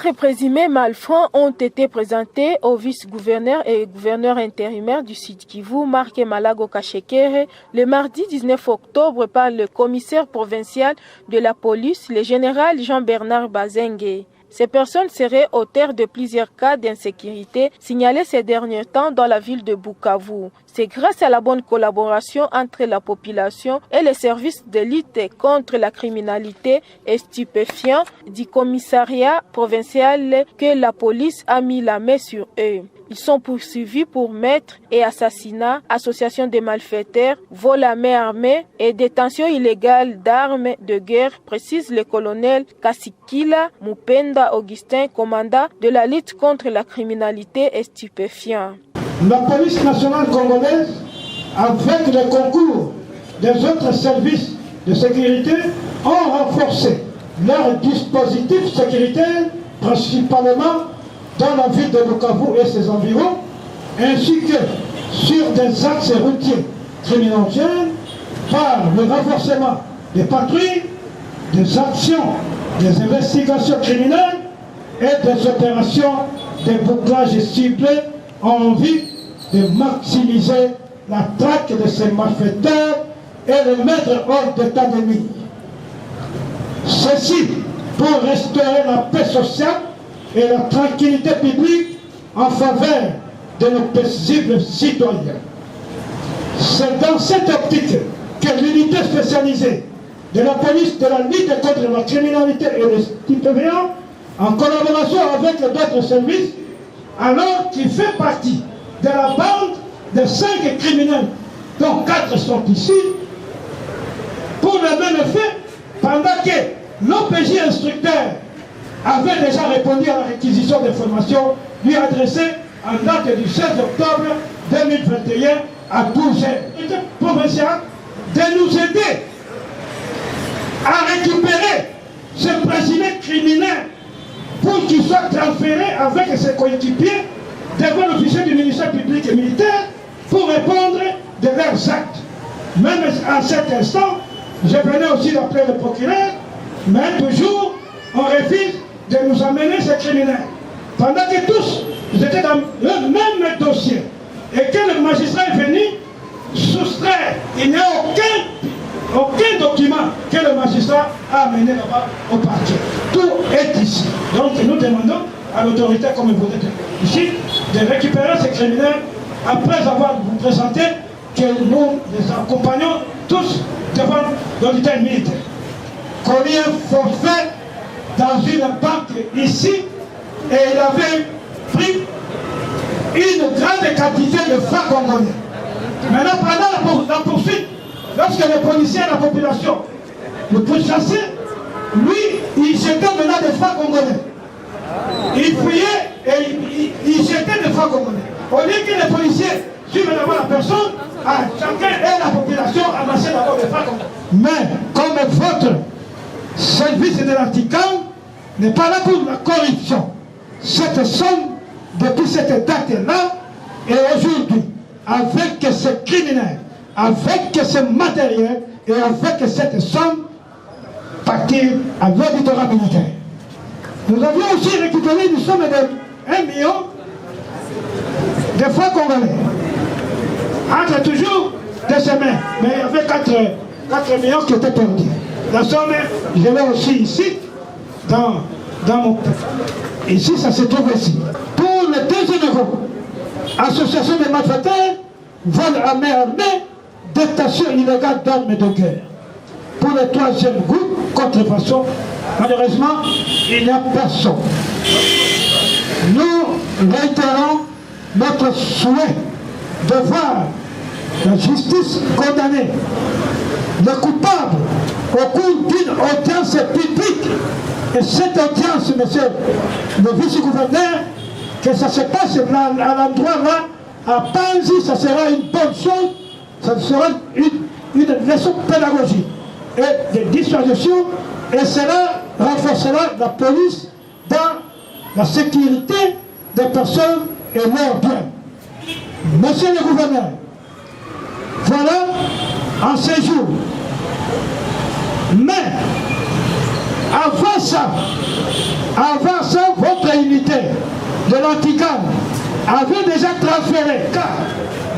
4 présumés malfrats ont été présentés au vice-gouverneur et gouverneur intérimaire du Sud Kivu, Marc Malago Kachekere, le mardi 19 octobre par le commissaire provincial de la police, le général Jean-Bernard Bazengue. Ces personnes seraient auteurs de plusieurs cas d'insécurité signalés ces derniers temps dans la ville de Bukavu. C'est grâce à la bonne collaboration entre la population et les services de lutte contre la criminalité et stupéfiants du commissariat provincial que la police a mis la main sur eux. Ils sont poursuivis pour meurtre et assassinat, association de malfaiteurs, vol à main armée et détention illégale d'armes de guerre, précise le colonel Kasikila Mupenda Augustin, commandant de la lutte contre la criminalité et stupéfiants. La police nationale congolaise, avec le concours des autres services de sécurité, ont renforcé leur dispositif sécuritaire, principalement dans la ville de Bukavu et ses environs, ainsi que sur des axes routiers criminogènes par le renforcement des patrouilles, des actions, des investigations criminelles et des opérations de bouclage ciblés en vue de maximiser la traque de ces malfaiteurs et les mettre hors d'état de nuire. Ceci pour restaurer la paix sociale et la tranquillité publique en faveur de nos paisibles citoyens. C'est dans cette optique que l'unité spécialisée de la police de la lutte contre la criminalité et les stupéfiants, en collaboration avec d'autres services, alors qu'il fait partie de la bande de 5 criminels, dont 4 sont ici, pour le même effet, pendant que l'OPJ instructeur avait déjà répondu à la réquisition d'informations lui adressée en date du 16 octobre 2021 à 12 heures. Il était provincial de nous aider à récupérer ce présumé criminel pour qu'il soit transféré avec ses coéquipiers devant l'officier du ministère public et militaire pour répondre de leurs actes. Même à cet instant, je venais aussi d'appeler le procureur, mais toujours on refuse de nous amener ces criminels. Pendant que tous étaient dans le même dossier et que le magistrat est venu soustraire, il n'y a aucun document que le magistrat a amené là-bas au parquet. Tout est ici. Donc nous demandons à l'autorité, comme vous êtes ici, de récupérer ces criminels après avoir vous présenté que nous les accompagnons tous devant l'autorité militaire. Commis un forfait dans une banque ici et il avait pris une grande quantité de francs congolais. Maintenant, pendant la poursuite, lorsque les policiers et la population le pourchassaient, lui, il jetait maintenant des francs congolais. Il fouillait et il jetait des francs congolais. Au lieu que les policiers suivent d'abord la personne, chacun et la population amassaient d'abord des francs congolais. Mais comme votre service de l'Artican n'est pas là pour la corruption, cette somme, depuis cette date-là, et aujourd'hui, avec ces criminels, avec ce matériel et avec cette somme, partir à l'auditoire militaire. Nous avions aussi récupéré une somme de 1 million de francs congolais. Entre toujours des semaines, mais il y avait 4 millions qui étaient perdus. La somme, je l'ai aussi ici, dans mon... Ici, ça se trouve ici. Pour le 2 généraux, association de malfaiteurs, vol à main armée, détention illégale d'armes de guerre. Pour le 3e groupe, contrefaçon, malheureusement, il n'y a personne. Nous réitérons notre souhait de voir la justice condamner le coupable au cours d'une audience publique. Et cette audience, monsieur le vice-gouverneur, que ça se passe à l'endroit là, à Panzi, ça sera une bonne chose, ça sera une leçon pédagogique et de dissuasion, et cela renforcera la police dans la sécurité des personnes et leurs biens. Monsieur le gouverneur, voilà en séjour. Mais Avant ça, votre unité de l'Antigan avait déjà transféré,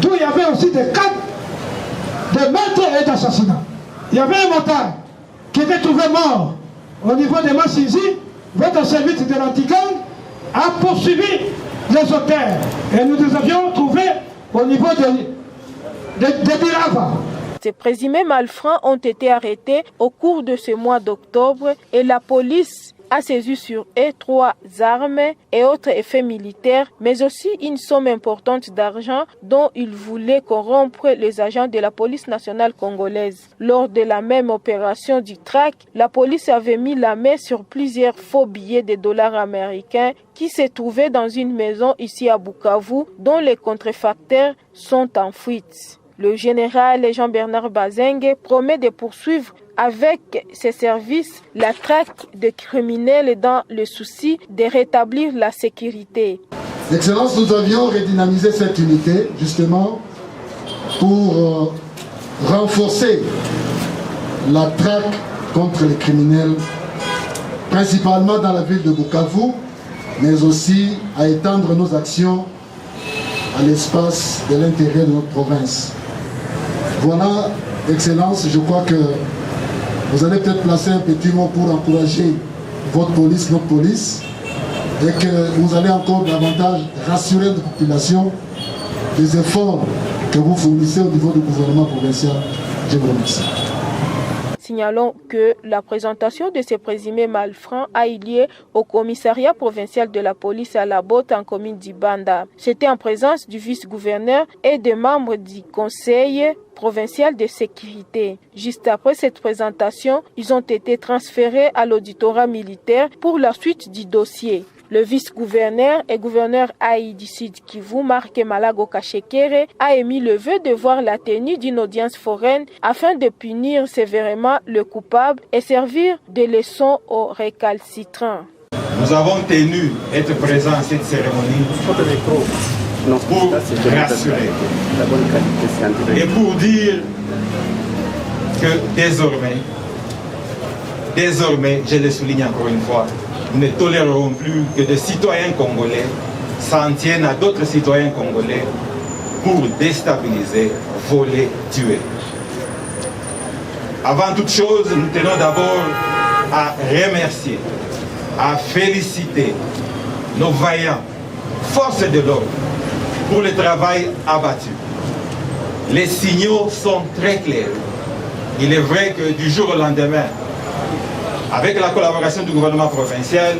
d'où il y avait aussi des cas de meurtre et d'assassinat. Il y avait un motard qui était trouvé mort au niveau de Massisi. Votre service de l'Antigan a poursuivi les auteurs. Et nous les avions trouvés au niveau de Birava. Ces présumés malfrats ont été arrêtés au cours de ce mois d'octobre et la police a saisi sur eux 3 armes et autres effets militaires, mais aussi une somme importante d'argent dont ils voulaient corrompre les agents de la police nationale congolaise. Lors de la même opération du track, la police avait mis la main sur plusieurs faux billets de dollars américains qui se trouvaient dans une maison ici à Bukavu, dont les contrefacteurs sont en fuite. Le général Jean-Bernard Bazengue promet de poursuivre avec ses services la traque de criminels dans le souci de rétablir la sécurité. Excellence, nous avions redynamisé cette unité justement pour renforcer la traque contre les criminels, principalement dans la ville de Bukavu, mais aussi à étendre nos actions à l'espace de l'intérieur de notre province. Voilà, Excellence, je crois que vous allez peut-être placer un petit mot pour encourager votre police, notre police, et que vous allez encore davantage rassurer la population des efforts que vous fournissez au niveau du gouvernement provincial. Je vous remercie. Signalons que la présentation de ces présumés malfrats a eu lieu au commissariat provincial de la police à la Botte en commune d'Ibanda. C'était en présence du vice-gouverneur et des membres du conseil provincial de sécurité. Juste après cette présentation, ils ont été transférés à l'auditorat militaire pour la suite du dossier. Le vice-gouverneur et gouverneur AI du Sud Kivu, Marc Malago Kashekere, a émis le vœu de voir la tenue d'une audience foraine afin de punir sévèrement le coupable et servir de leçon aux récalcitrants. Nous avons tenu être présents à cette cérémonie pour rassurer et pour dire que désormais, je le souligne encore une fois, nous ne tolérerons plus que des citoyens congolais s'en tiennent à d'autres citoyens congolais pour déstabiliser, voler, tuer. Avant toute chose, nous tenons d'abord à remercier, à féliciter nos vaillants forces de l'ordre pour le travail abattu. Les signaux sont très clairs. Il est vrai que du jour au lendemain, avec la collaboration du gouvernement provincial,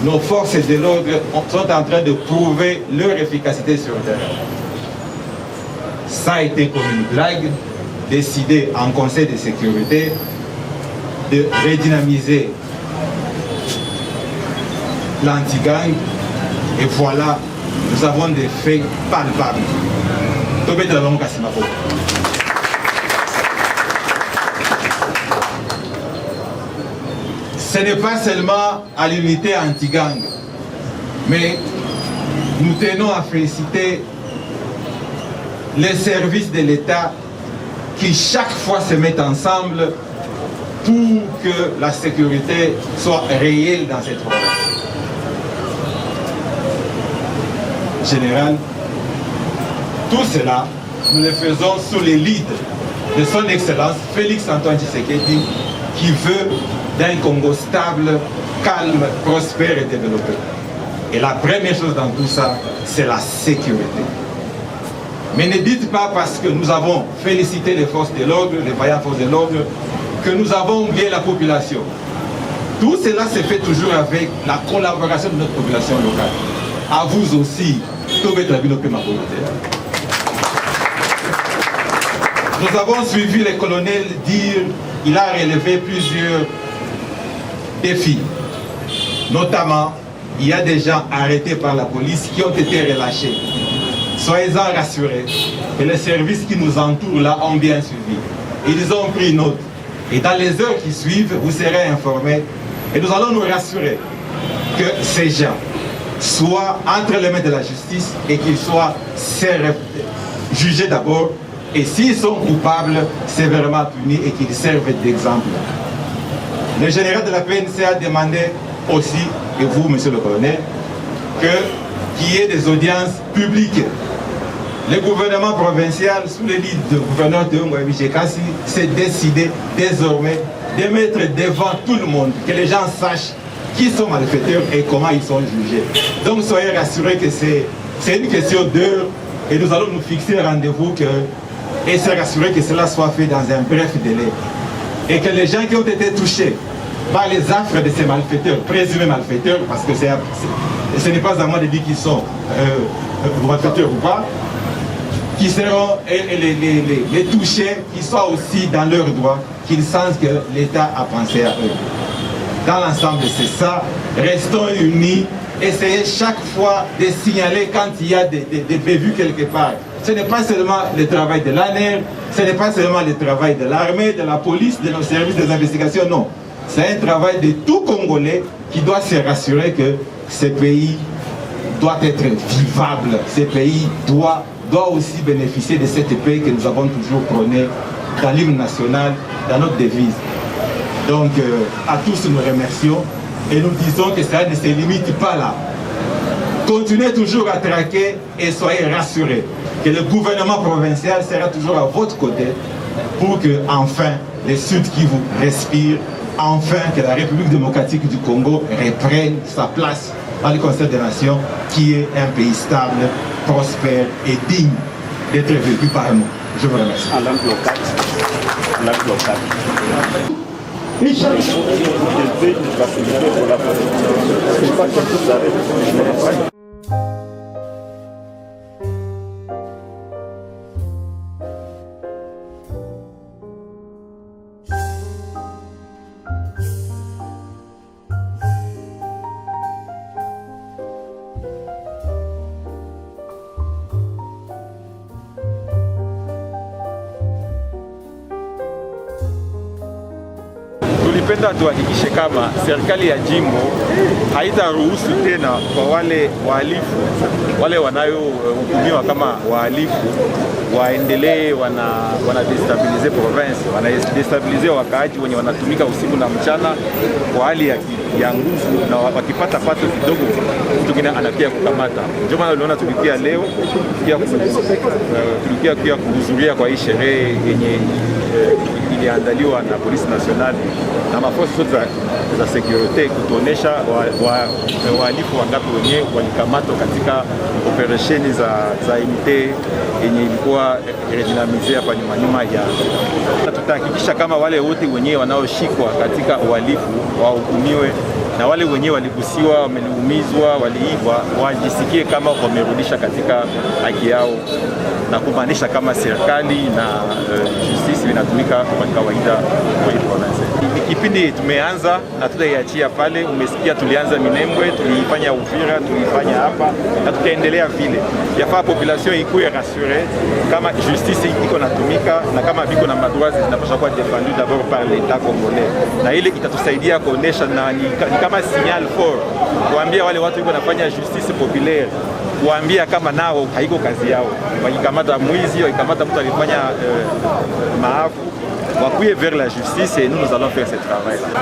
nos forces de l'ordre sont en train de prouver leur efficacité sur le terrain. Ça a été comme une blague, décidé en Conseil de sécurité de redynamiser l'anti-gang. Et voilà, nous avons des faits palpables. Ce n'est pas seulement à l'unité anti-gang, mais nous tenons à féliciter les services de l'État qui chaque fois se mettent ensemble pour que la sécurité soit réelle dans cette province. Général, tout cela, nous le faisons sous les leads de son Excellence Félix Antoine Tshisekedi, qui veut d'un Congo stable, calme, prospère et développé. Et la première chose dans tout ça, c'est la sécurité. Mais ne dites pas parce que nous avons félicité les forces de l'ordre, les vaillantes forces de l'ordre, que nous avons oublié la population. Tout cela se fait toujours avec la collaboration de notre population locale. À vous aussi, nous avons suivi les colonels dire qu'il a relevé plusieurs défis. Notamment, il y a des gens arrêtés par la police qui ont été relâchés. Soyez-en rassurés que les services qui nous entourent là ont bien suivi. Ils ont pris note. Et dans les heures qui suivent, vous serez informés. Et nous allons nous rassurer que ces gens soient entre les mains de la justice et qu'ils soient jugés d'abord. Et s'ils sont coupables, sévèrement punis et qu'ils servent d'exemple. Le général de la PNC a demandé aussi, et vous, monsieur le colonel, qu'il y ait des audiences publiques. Le gouvernement provincial, sous le lead du gouverneur de Ngouabi-Chekassi, s'est décidé désormais de mettre devant tout le monde, que les gens sachent qui sont malfaiteurs et comment ils sont jugés. Donc soyez rassurés que c'est une question d'heure et nous allons nous fixer un rendez-vous et se rassurer que cela soit fait dans un bref délai. Et que les gens qui ont été touchés par les affres de ces malfaiteurs, présumés malfaiteurs, parce que ce n'est pas à moi de dire qu'ils sont malfaiteurs ou pas, qui seront les touchés, qui soient aussi dans leurs droits, qu'ils sentent que l'État a pensé à eux. Dans l'ensemble, c'est ça. Restons unis. Essayez chaque fois de signaler quand il y a des bévues quelque part. Ce n'est pas seulement le travail de l'ANER, ce n'est pas seulement le travail de l'armée, de la police, de nos services des investigations, non. C'est un travail de tout Congolais qui doit se rassurer que ce pays doit être vivable. Ce pays doit aussi bénéficier de cette paix que nous avons toujours prônée dans l'hymne national, dans notre devise. Donc, à tous, nous remercions et nous disons que ça ne se limite pas là. Continuez toujours à traquer et soyez rassurés que le gouvernement provincial sera toujours à votre côté pour que, enfin, le Sud Kivu respire, enfin, que la République démocratique du Congo reprenne sa place dans le Conseil des Nations, qui est un pays stable, prospère et digne d'être vécu par nous. Je vous remercie. Tulipenda tuhakikishe kama serikali ya jimbo haitaruhusu tena kwa wale wahalifu wale wanayohukumiwa kama wahalifu waendelee wanadestabilize province, wanadestabilize wakaaji wenye wanatumika usiku na mchana kwa hali ya nguvu, na wakipata pato kidogo mtu mwingine anakia kukamata. Ndio maana uliona tulikia leo tulikia kuhudhuria kwa hii sherehe yenye iliandaliwa na polisi nationale na maforce zote za security kutuonesha wahalifu wangapi wenyewe walikamatwa katika operesheni za unité yenye ilikuwa redinamizea hapa nyuma ya. Tutahakikisha kama wale wote wenyewe wanaoshikwa katika uhalifu wahukumiwe, na wale wenyewe waligusiwa, wameliumizwa, waliibwa, wajisikie kama wamerudisha katika haki yao, na kumaanisha kama serikali na justice vinatumika kwa kawaida kwa hii province. Kipindi tumeanza na tutaiachia pale. Umesikia tulianza Minembwe, tulifanya Uvira, tulifanya hapa na tutaendelea vile. Yafaa population ikuwe rassure kama justice iko natumika na kama biko na madroits zinapaswa kuwa défendu d'abord par l'État congolais, na ile itatusaidia kuonesha na ni kama signal fort kuambia wale watu iko nafanya justice populaire, kuambia kama nao haiko kazi yao. Wakikamata mwizi, wakikamata mtu alifanya maafu, wakuye vers la justice et nous allons faire ce travail là.